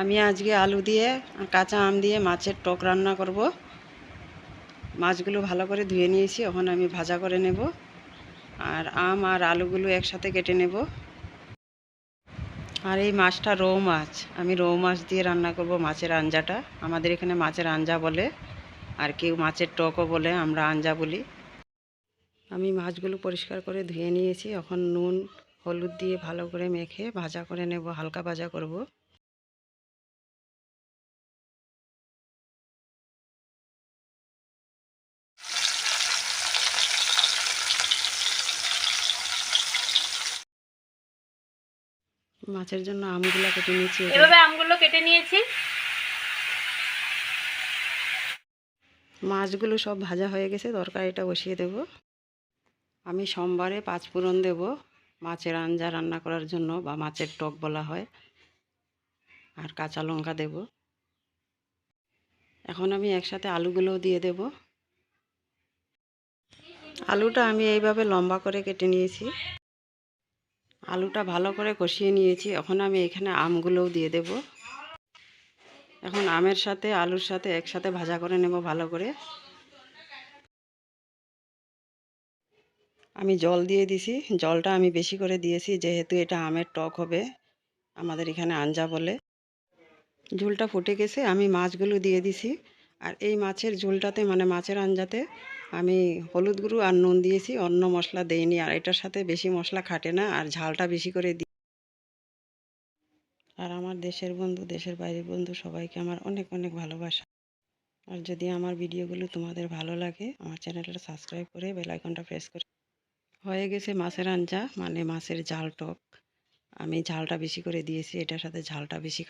আমি আজকে আলু দিয়ে কাঁচা আম দিয়ে মাছের টক রান্না করব। মাছগুলো ভালো করে ধুয়ে নিয়েছি, এখন আমি ভাজা করে নেব। আর আম আর আলুগুলো একসাথে কেটে নেব। আর এই মাছটা রৌ মাছ, আমি রৌ মাছ দিয়ে রান্না করব মাছের আঞ্জাটা। আমাদের এখানে মাছের আঞ্জা বলে, আর কেউ মাছের টকও বলে, আমরা আঞ্জা বলি। আমি মাছগুলো পরিষ্কার করে ধুয়ে নিয়েছি, এখন নুন হলুদ দিয়ে ভালো করে মেখে ভাজা করে নেব, হালকা ভাজা করব। মাছের জন্য আমগুলো কেটে নিয়েছি, এভাবে আমগুলো কেটে নিয়েছি। মাছগুলো সব ভাজা হয়ে গেছে, তরকারিটা বসিয়ে দেব। আমি সোমবারে পাঁচফোড়ন দেব মাছের আঞ্জা রান্না করার জন্য, বা মাছের টক বলা হয়। আর কাঁচা লঙ্কা দেব। এখন আমি একসাথে আলুগুলোও দিয়ে দেব। আলুটা আমি এইভাবে লম্বা করে কেটে নিয়েছি। আলুটা ভালো করে কষিয়ে নিয়েছি, এখন আমি এখানে আমগুলোও দিয়ে দেব। এখন আমের সাথে আলুর সাথে একসাথে ভাজা করে নেব ভালো করে। আমি জল দিয়ে দিছি, জলটা আমি বেশি করে দিয়েছি যেহেতু এটা আমের টক হবে, আমাদের এখানে আঞ্জা বলে। ঝোলটা ফুটে গেছে, আমি মাছগুলো দিয়ে দিছি। আর এই মাছের ঝোলটাতে মানে মাছের আঞ্জাতে আমি হলুদ গুঁড়ো আর নুন দিয়েছি, অন্য মশলা দেইনি। আর এটার সাথে বেশি মশলা খাটে না, আর ঝালটা বেশি করে দিই। আর আমার দেশের বন্ধু, দেশের বাইরের বন্ধু সবাইকে আমার অনেক অনেক ভালোবাসা। আর যদি আমার ভিডিওগুলো তোমাদের ভালো লাগে, আমার চ্যানেলটা সাবস্ক্রাইব করে বেল আইকনটা প্রেস করে। হয়ে গেছে মাছের আঞ্জা, মানে মাছের ঝাল টক। আমি ঝালটা বেশি করে দিয়েছি, এটার সাথে ঝালটা বেশি